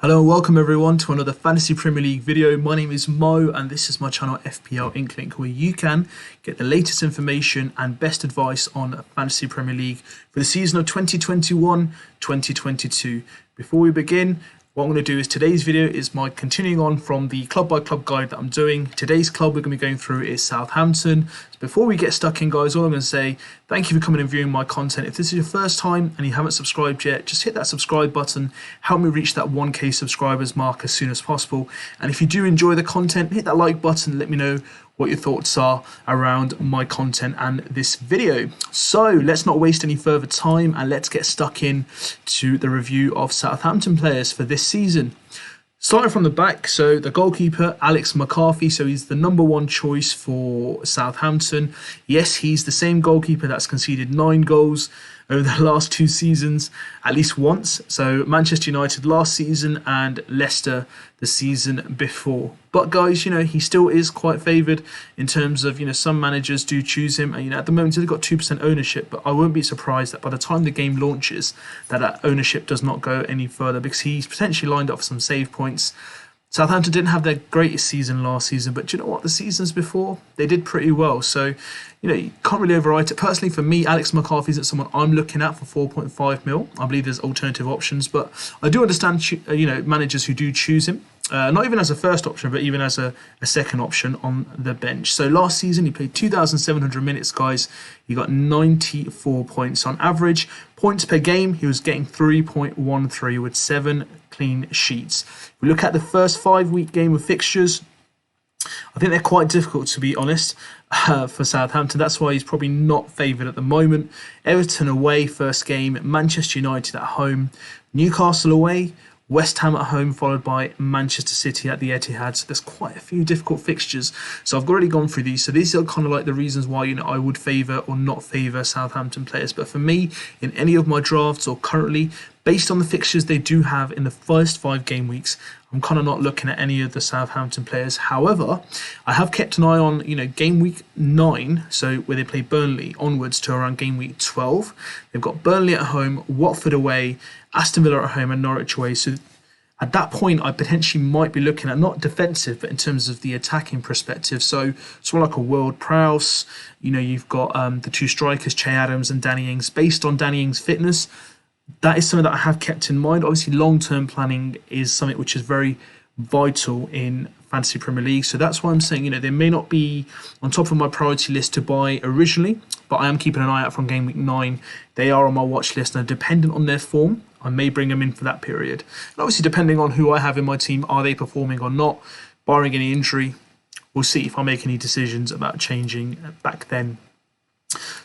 Hello and welcome everyone to another Fantasy Premier League video. My name is Mo and this is my channel FPL Inklink, where you can get the latest information and best advice on Fantasy Premier League for the season of 2021-2022. Before we begin, what I'm going to do is today's video is my continuing on from the club by club guide that I'm doing. Today's club we're going to be going through is Southampton. So before we get stuck in, guys, all I'm going to say, thank you for coming and viewing my content. If this is your first time and you haven't subscribed yet, just hit that subscribe button. Help me reach that 1K subscribers mark as soon as possible. And if you do enjoy the content, hit that like button. Let me know what your thoughts are around my content and this video. So let's not waste any further time and let's get stuck in to the review of Southampton players for this season. Starting from the back, so the goalkeeper, Alex McCarthy, so he's the #1 choice for Southampton. Yes, he's the same goalkeeper that's conceded 9 goals over the last 2 seasons, at least once. So Manchester United last season and Leicester the season before. But guys, he still is quite favoured in terms of, some managers do choose him. And, at the moment he's got 2% ownership, but I won't be surprised that by the time the game launches, that ownership does not go any further because he's potentially lined up for some save points. Southampton didn't have their greatest season last season, but do you know what? The seasons before, they did pretty well. So, you can't really overwrite it. Personally, for me, Alex McCarthy isn't someone I'm looking at for 4.5 mil. I believe there's alternative options, but I do understand, managers who do choose him. Not even as a first option, but even as a second option on the bench. So last season, he played 2,700 minutes, guys. He got 94 points on average. Points per game, he was getting 3.13 with 7 clean sheets. If we look at the first 5-week game of fixtures, I think they're quite difficult, to be honest, for Southampton. That's why he's probably not favoured at the moment. Everton away, first game. Manchester United at home. Newcastle away. West Ham at home, followed by Manchester City at the Etihad. So there's quite a few difficult fixtures. So I've already gone through these. So these are kind of like the reasons why I would favour or not favour Southampton players. But for me, in any of my drafts or currently, based on the fixtures they do have in the first 5 game weeks, I'm kind of not looking at any of the Southampton players. However, I have kept an eye on, game week 9, so where they play Burnley onwards to around game week 12. They've got Burnley at home, Watford away, Aston Villa at home and Norwich away. So at that point, I potentially might be looking at not defensive, but in terms of the attacking perspective. So someone like a World Prowse, you've got the 2 strikers, Che Adams and Danny Ings. Based on Danny Ings' fitness, that is something that I have kept in mind. Obviously, long-term planning is something which is very vital in Fantasy Premier League. So that's why I'm saying, they may not be on top of my priority list to buy originally, but I am keeping an eye out from game week 9. They are on my watch list, and dependent on their form, I may bring them in for that period. And obviously, depending on who I have in my team, are they performing or not, barring any injury, we'll see if I make any decisions about changing back then.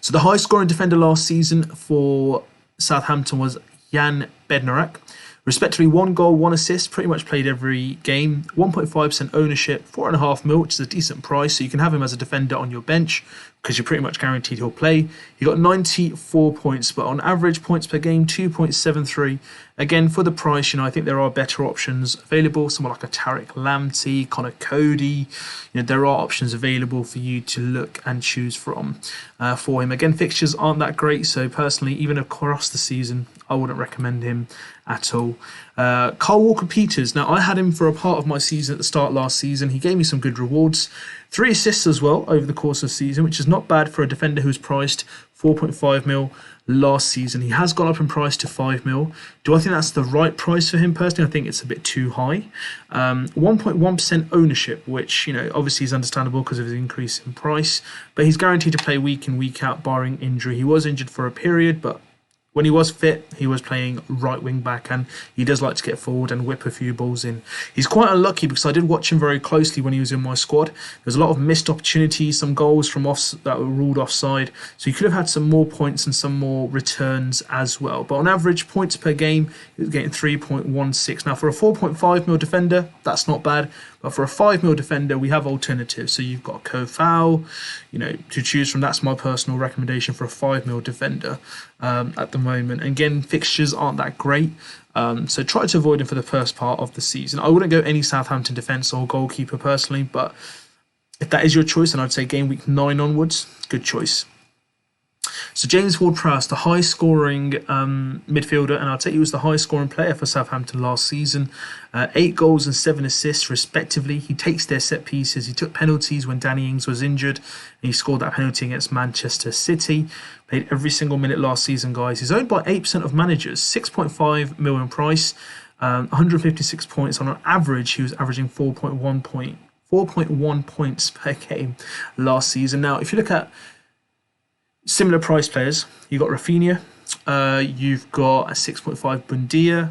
So the highest scoring defender last season for Southampton was Jan Bednarak. Respectively, 1 goal, 1 assist, pretty much played every game. 1.5% ownership, 4.5 mil, which is a decent price. So you can have him as a defender on your bench because you're pretty much guaranteed he'll play. He got 94 points, but on average points per game, 2.73. Again, for the price, I think there are better options available. Someone like a Tariq Lamptey, Connor Cody. There are options available for you to look and choose from for him. Again, fixtures aren't that great, so personally, even across the season, I wouldn't recommend him at all. Kyle Walker-Peters. Now, I had him for a part of my season at the start last season. He gave me some good rewards. 3 assists as well over the course of the season, which is not bad for a defender who's priced 4.5 mil last season. He has gone up in price to 5 mil. Do I think that's the right price for him personally? I think it's a bit too high. 1.1% ownership, which, obviously is understandable because of his increase in price, but he's guaranteed to play week in, week out, barring injury. He was injured for a period, but when he was fit, he was playing right wing back, and he does like to get forward and whip a few balls in. He's quite unlucky because I did watch him very closely when he was in my squad. There's a lot of missed opportunities, some goals from that were ruled offside. So he could have had some more points and some more returns as well. But on average, points per game, he was getting 3.16. Now, for a 4.5 mil defender, that's not bad. But for a 5 mil defender, we have alternatives. So you've got Kofau, to choose from. That's my personal recommendation for a 5 mil defender at the moment. And again, fixtures aren't that great. So try to avoid him for the first part of the season. I wouldn't go any Southampton defence or goalkeeper personally, but if that is your choice, then I'd say game week 9 onwards, good choice. So James Ward-Prowse, the high-scoring midfielder, and I'll tell you, he was the highest-scoring player for Southampton last season. 8 goals and 7 assists, respectively. He takes their set pieces. He took penalties when Danny Ings was injured, and he scored that penalty against Manchester City. Played every single minute last season, guys. He's owned by 8% of managers. 6.5 million price, 156 points. On an average, he was averaging 4.1 points per game last season. Now, if you look at similar price players, you've got Rafinha, you've got a 6.5 Bundia,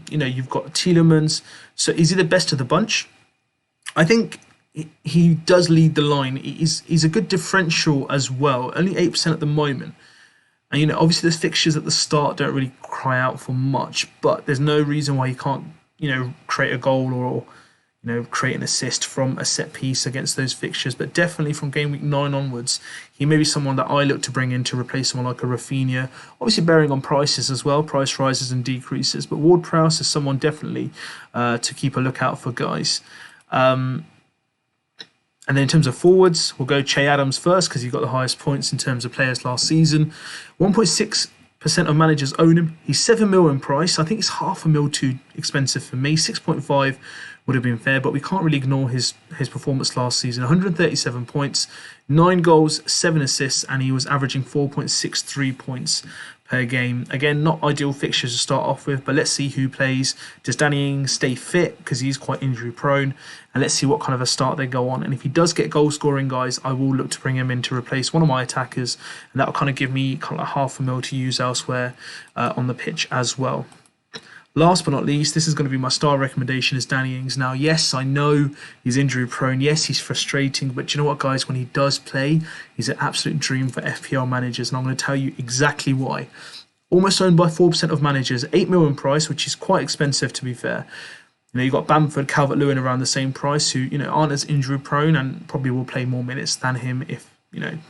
you've got Tielemans. So is he the best of the bunch? I think he does lead the line. He's a good differential as well, only 8% at the moment. And, obviously the fixtures at the start don't really cry out for much, but there's no reason why he can't, create a goal or create an assist from a set piece against those fixtures. But definitely from game week 9 onwards, he may be someone that I look to bring in to replace someone like a Rafinha. Obviously bearing on prices as well, price rises and decreases. But Ward-Prowse is someone definitely to keep a lookout for, guys. And then in terms of forwards, we'll go Che Adams first because he got the highest points in terms of players last season. 1.6% of managers own him. He's 7 mil in price. I think it's half a mil too expensive for me. 6.5 would have been fair, but we can't really ignore his performance last season. 137 points, 9 goals, 7 assists, and he was averaging 4.63 points per game. Again, not ideal fixtures to start off with, but let's see who plays. Does Danny Ings stay fit? Because he's quite injury prone. And let's see what kind of a start they go on. And if he does get goal scoring, guys, I will look to bring him in to replace one of my attackers. And that will kind of give me kind of like half a mil to use elsewhere on the pitch as well. Last but not least, this is going to be my star recommendation, is Danny Ings. Now, yes, I know he's injury prone. Yes, he's frustrating. But you know what, guys? When he does play, he's an absolute dream for FPL managers. And I'm going to tell you exactly why. Almost owned by 4% of managers. 8 mil in price, which is quite expensive, to be fair. You've got Bamford, Calvert-Lewin around the same price, who aren't as injury prone and probably will play more minutes than him if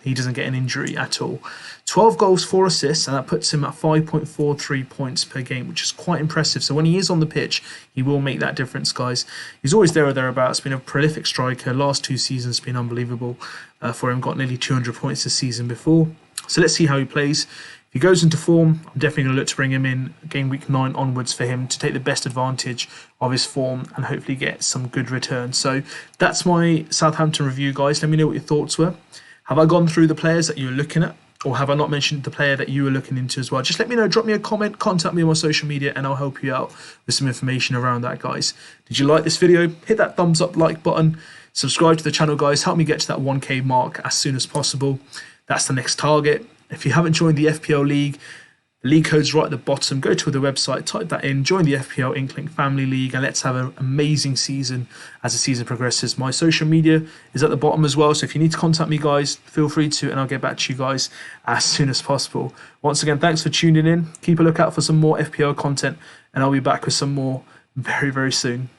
he doesn't get an injury at all. 12 goals, 4 assists, and that puts him at 5.43 points per game, which is quite impressive. So when he is on the pitch, he will make that difference, guys. He's always there or thereabouts. Been a prolific striker. Last 2 seasons been unbelievable for him. Got nearly 200 points this season before. So let's see how he plays. If he goes into form, I'm definitely going to look to bring him in game week 9 onwards for him to take the best advantage of his form and hopefully get some good returns. So that's my Southampton review, guys. Let me know what your thoughts were. Have I gone through the players that you were looking at? Or have I not mentioned the player that you were looking into as well? Just let me know. Drop me a comment. Contact me on my social media and I'll help you out with some information around that, guys. Did you like this video? Hit that thumbs up like button. Subscribe to the channel, guys. Help me get to that 1K mark as soon as possible. That's the next target. If you haven't joined the FPL League, the league code's right at the bottom. Go to the website, type that in, join the FPL Inklink Family League, and let's have an amazing season as the season progresses. My social media is at the bottom as well, so if you need to contact me, guys, feel free to, and I'll get back to you guys as soon as possible. Once again, thanks for tuning in. Keep a lookout for some more FPL content, and I'll be back with some more very, very soon.